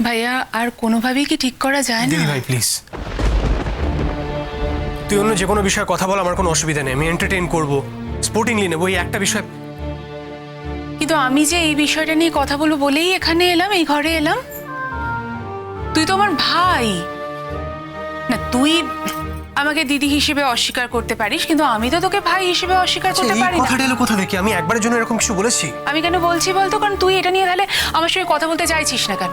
ভাইয়া আর কোনোভাবেই কি ঠিক করা যায় না? দিদি ভাই প্লিজ, তুই অন্য যে কোনো বিষয়ে কথা বল, আমার কোনো অসুবিধা নেই, আমি এন্টারটেইন করবো, স্পোর্টিংলি নেবো, এই একটা বিষয়। কিন্তু আমি যে এই বিষয়টা নিয়ে কথা বলবো বলেই এখানে এলাম, এই ঘরে এলাম। তুই তো আমার ভাই না, তুই আমাকে দিদি হিসেবে অস্বীকার করতে পারিস, কিন্তু আমি তো তোকে ভাই হিসেবে অস্বীকার করতে পারি না। কথাটা এলো কোথা থেকে? আমি একবারের জন্য এরকম কিছু বলেছি? আমি কেন বলছি বলতো, কারণ তুই এটা নিয়ে তাহলে আমার সঙ্গে কথা বলতে চাইছিস না কেন?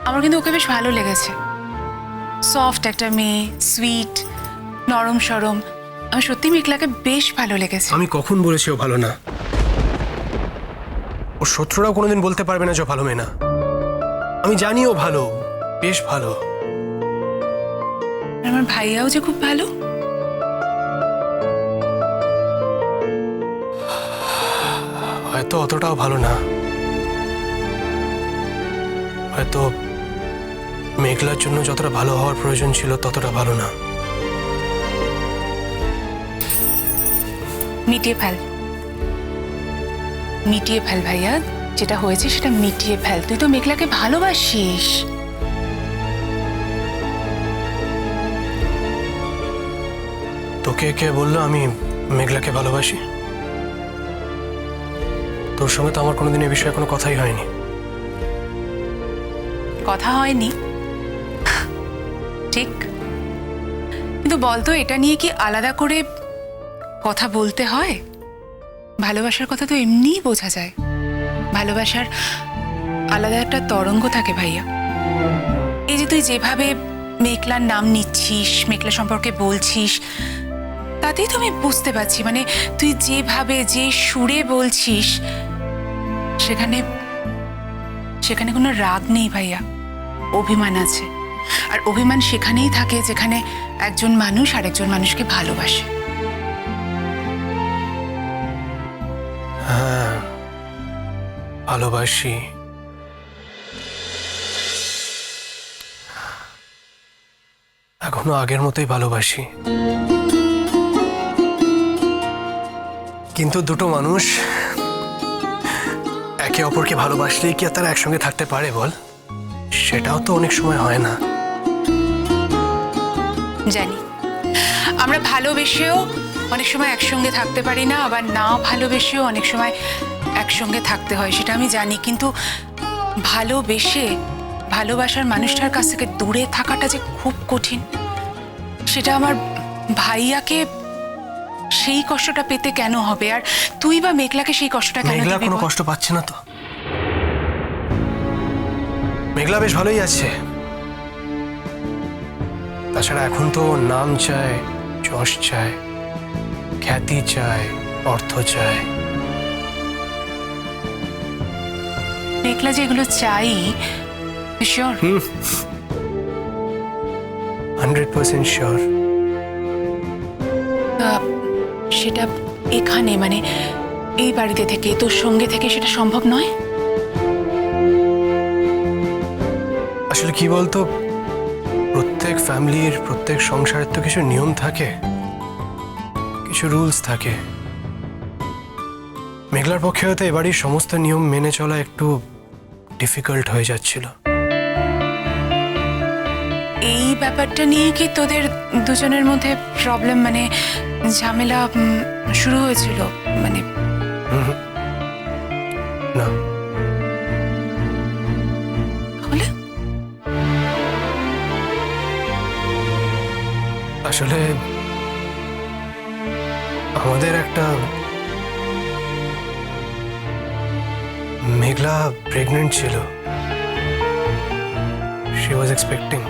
আমার কিন্তু ওকে বেশ ভালো লেগেছে, সফট একটা মেয়ে, সুইট, নরম সরম। আমার সত্যি মেঘলাকে বেশ ভালো লেগেছে। আমি কখন বলেছি ও ভালো না? ওর শত্রুরাও কোনোদিন বলতে পারবে না যে ও ভালো মেয়ে না। আমি জানি ও ভালো, বেশ ভালো। আমার ভাইয়াও যে খুব ভালো। হয়তো অতটাও ভালো না, হয়তো মেঘলার জন্য যতটা ভালো হওয়ার প্রয়োজন ছিল ততটা ভালো না। মিটিয়ে ফেল, মিটিয়ে ফেল ভাইয়া, যেটা হয়েছে সেটা মিটিয়ে ফেল। তুই তো মেঘলাকে ভালোবাসিস। তোকে কে বললো আমি মেঘলাকে ভালোবাসি? তোর সঙ্গে তো আমার কোনোদিন এ বিষয়ে কোনো কথাই হয়নি। কথা হয়নি ঠিক, কিন্তু বলতো এটা নিয়ে কি আলাদা করে কথা বলতে হয়? ভালোবাসার কথা তো এমনিই বোঝা যায়। ভালোবাসার আলাদা একটা তরঙ্গ থাকে ভাইয়া। এই যে তুই যেভাবে মেঘলার নাম নিচ্ছিস, মেঘলা সম্পর্কে বলছিস, তাতেই তো আমি বুঝতে পারছি, মানে তুই যেভাবে যে সুরে বলছিস সেখানে সেখানে কোনো রাগ নেই ভাইয়া, অভিমান আছে। আর অভিমান সেখানেই থাকে যেখানে একজন মানুষ আরেকজন মানুষকে ভালোবাসে। হ্যাঁ, ভালোবাসি। এখনো আগের মতোই ভালোবাসি, কিন্তু দুটো মানুষ একে অপরকে ভালোবাসলেই কি আর তারা একসঙ্গে থাকতে পারে বল? সেটাও তো অনেক সময় হয় না। জানি আমরা ভালোবেসেও অনেক সময় একসঙ্গে থাকতে পারি না, আবার না ভালোবেসেও অনেক সময় একসঙ্গে থাকতে হয়, সেটা আমি জানি। কিন্তু ভালোবেসে ভালোবাসার মানুষটার কাছ থেকে দূরে থাকাটা যে খুব কঠিন, সেটা আমার ভাইয়াকে সেই কষ্টটা পেতে কেন হবে? আর তুই বা মেঘলাকে সেই কষ্টটা কেন মেঘলা দিবি কোনো বল? কষ্ট পাচ্ছে না তো। মেঘলা বেশ ভালোই আছে। তাছাড়া এখন তো নাম চায়, যশ চায়, খ্যাতি চায়, অর্থ চায়। মেঘলা যে এগুলো চাই, শিওর? 100% শিওর। সেটা এখানে, মানে এই বাড়িতে থেকে, তোর সঙ্গে থেকে সেটা সম্ভব নয়। আসলে কি বলতো, প্রত্যেক ফ্যামিলির, প্রত্যেক সংসারের তো কিছু নিয়ম থাকে, কিছু রুলস থাকে। মেঘলার পক্ষে হয়তো এবাড়ির সমস্ত নিয়ম মেনে চলা একটু ডিফিকাল্ট হয়ে যাচ্ছিল। এই ব্যাপারটা নিয়ে কি তোদের দুজনের মধ্যে প্রবলেম, মানে ঝামেলা শুরু হয়েছিল? মানে না, হলে আসলে আমাদের একটা, মেঘলা প্রেগনেন্ট ছিল, শি ওয়াজ এক্সপেক্টিং।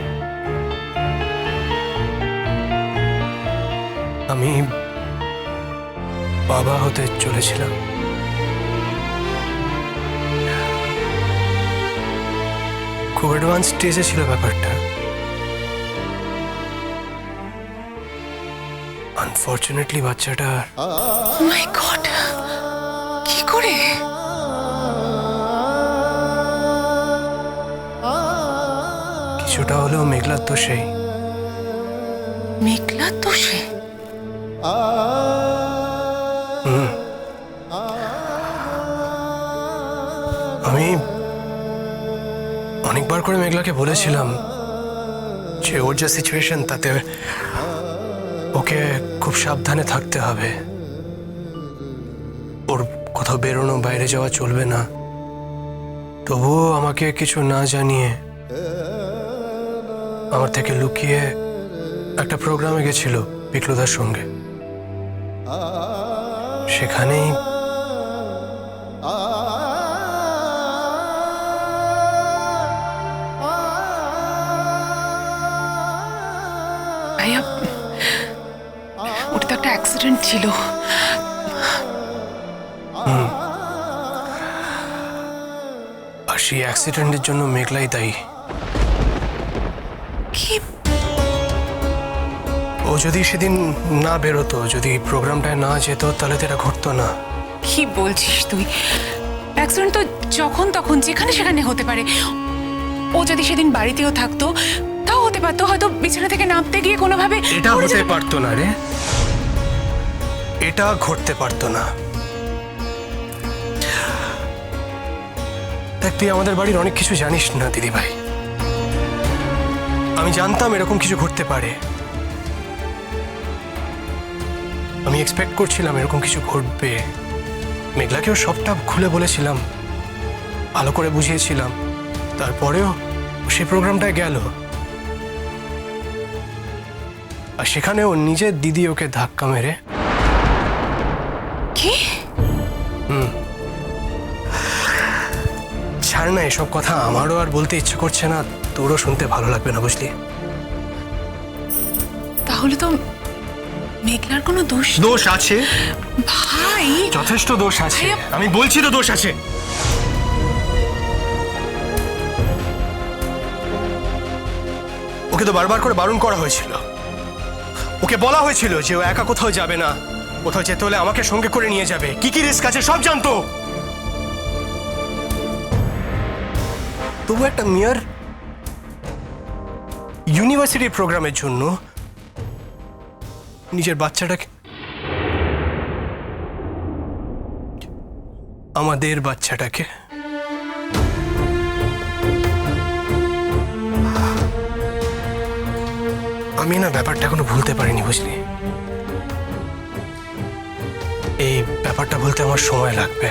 আমি বাবা হতে চলেছিলাম। খুব অ্যাডভান্স স্টেজে ছিল ব্যাপারটা। আনফর্চুনেটলি বাচ্চাটা, মাই গড, কি করে? কিছুটা হলেও মেঘলার তো সেই। মেঘলা তো সে আমি বারবার করে মেঘলাকে বলেছিলাম যে ওর যা সিচুয়েশন তাতে ওকে খুব সাবধানে থাকতে হবে, ওর কোথাও বেরোনো বাইরে যাওয়া চলবে না। তবুও আমাকে কিছু না জানিয়ে আমার থেকে লুকিয়ে একটা প্রোগ্রামে গেছিল বিক্লুদার সঙ্গে। সেখানেই ভাইয়া, ওটা তো একটা অ্যাক্সিডেন্ট ছিল। আর সেই অ্যাক্সিডেন্টের জন্য মেঘলাই দায়ী। কি? ও যদি সেদিন না বেরোতো, যদি প্রোগ্রামটায় না যেত, তাহলে তো এটা ঘটতো না। কি বলছিস তুই? অ্যাক্সিডেন্ট তো যখন তখন যেখানে সেখানে হতে পারে। ও যদি সেদিন বাড়িতেও থাকতো তাও হতে পারতো, হয়তো বিছানা থেকে নামতে গিয়ে কোনোভাবে এটা পড়ে হতে যেতে- পারতো না রে, এটা ঘটতে পারতো না। দেখ, তুই আমাদের বাড়ির অনেক কিছু জানিস না দিদি ভাই। আমি জানতাম এরকম কিছু ঘটতে পারে, আমি এক্সপেক্ট করছিলাম এরকম কিছু ঘটবে। মেঘলাকেও সবটা খুলে বলেছিলাম, ভালো করে বুঝিয়েছিলাম। তারপরেও সেই প্রোগ্রামটায় গেল, আর সেখানে ও নিজের দিদি ওকে ধাক্কা মেরে। কি? ছাড় না, এসব কথা আমারও আর বলতে ইচ্ছে করছে না, তোরও শুনতে ভালো লাগবে না, বুঝলি? তাহলে তো মেঘলার কোনো দোষ দোষ আছে ভাই। যথেষ্ট দোষ আছে, ভাইয়া। আমি বলছি তো দোষ আছে। ওকে তো বারবার করে বারণ করা হয়েছিল, ওকে বলা হয়েছিল যে ও একা কোথাও যাবে না, কোথাও যেতে হলে আমাকে সঙ্গে করে নিয়ে যাবে, কি কি রিস্ক আছে সব জানতো। তবু একটা মেয়ার ইউনিভার্সিটি প্রোগ্রামের জন্য নিজের বাচ্চাটাকে, আমাদের বাচ্চাটাকে আমি না ব্যাপারটা এখনো ভুলতে পারিনি, বুঝলি? এই ব্যাপারটা বলতে আমার সময় লাগবে।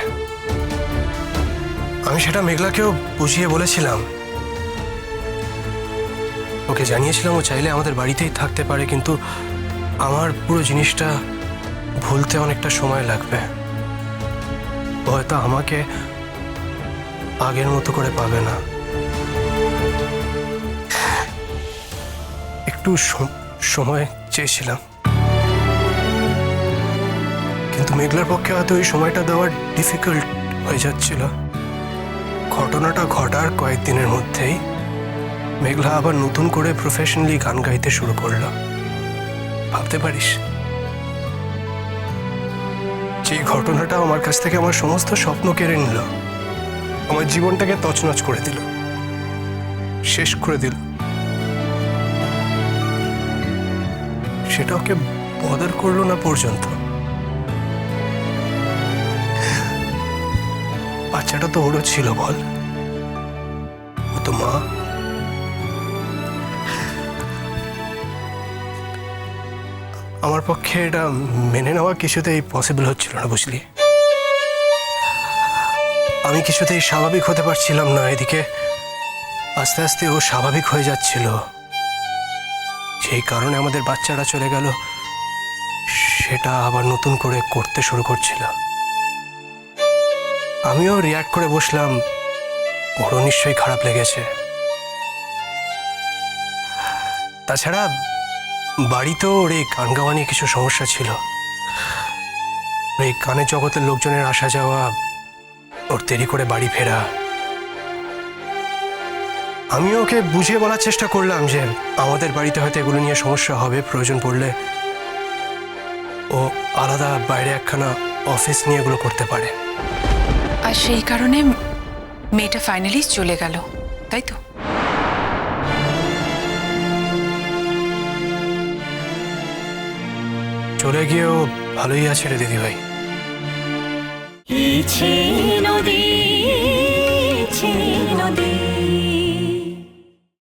আমি সেটা মেঘলাকেও বুঝিয়ে বলেছিলাম, ওকে জানিয়েছিলাম ও চাইলে আমাদের বাড়িতেই থাকতে পারে, কিন্তু আমার পুরো জিনিসটা ভুলতে অনেকটা সময় লাগবে। হয়তো আমাকে আগের মতো করে পাবে না, একটু সময় চেয়েছিলাম, কিন্তু মেঘলার পক্ষে হয়তো ওই সময়টা দেওয়া ডিফিকাল্ট হয়ে যাচ্ছিল। ঘটনাটা ঘটার কয়েকদিনের মধ্যেই মেঘলা আবার নতুন করে প্রফেশনালি গান গাইতে শুরু করলো। ভাবতে পারিস, যে ঘটনাটা আমার কাছ থেকে আমার সমস্ত স্বপ্ন কেড়ে নিল, আমার জীবনটাকে তছনছ করে দিল, শেষ করে দিল, সেটা ওকে বদার করলো না পর্যন্ত। বাচ্চাটা তো ওরও ছিল, বল? ও তো মা। আমার পক্ষে এটা মেনে নেওয়া কিছুতেই পসিবল হচ্ছিল না, বুঝলি? আমি কিছুতেই স্বাভাবিক হতে পারছিলাম না। এদিকে আস্তে আস্তে ও স্বাভাবিক হয়ে যাচ্ছিল, সেই কারণে আমাদের বাচ্চাটা চলে গেল, সেটা আবার নতুন করে করতে শুরু করছিল। আমিও রিয়াক্ট করে বসলাম, ওরও নিশ্চয়ই খারাপ লেগেছে। তাছাড়া বাড়িতেও ওর এই গান গাওয়া নিয়ে কিছু সমস্যা ছিল। এই গানের জগতের লোকজনের আসা যাওয়া, ওর দেরি করে বাড়ি ফেরা। আমি ওকে বুঝিয়ে বলার চেষ্টা করলাম যে আমাদের বাড়িতে হয়তো এগুলো নিয়ে সমস্যা হবে, প্রয়োজন পড়লে ও আলাদা বাইরে একখানা অফিস নিয়ে এগুলো করতে পারে। আর সেই কারণে মেয়েটা ফাইনালি চলে গেল, তাই তো? চলে গিয়েও ভালোই আছে রে দিদিভাই। ইচ্ছে